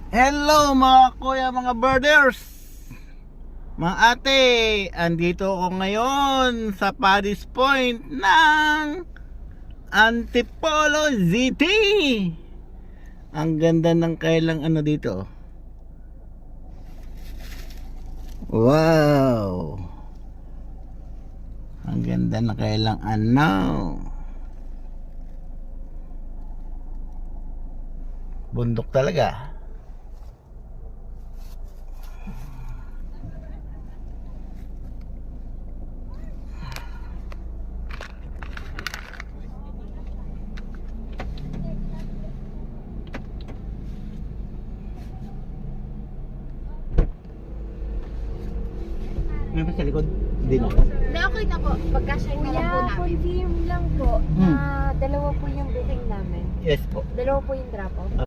Hello mga kuya, mga birders, mga ate. Andito ako ngayon sa Paris Point ng Antipolo City. Ang ganda ng kailang ano dito. Wow, ang ganda ng kailang ano. Bundok talaga. May pa sa likod? Hindi na. Hindi, okay na po. Pagka-shine na lang po Kuya, namin. confirm lang po na dalawa po yung booking namin. Yes po. Dalawa po yung drop-off.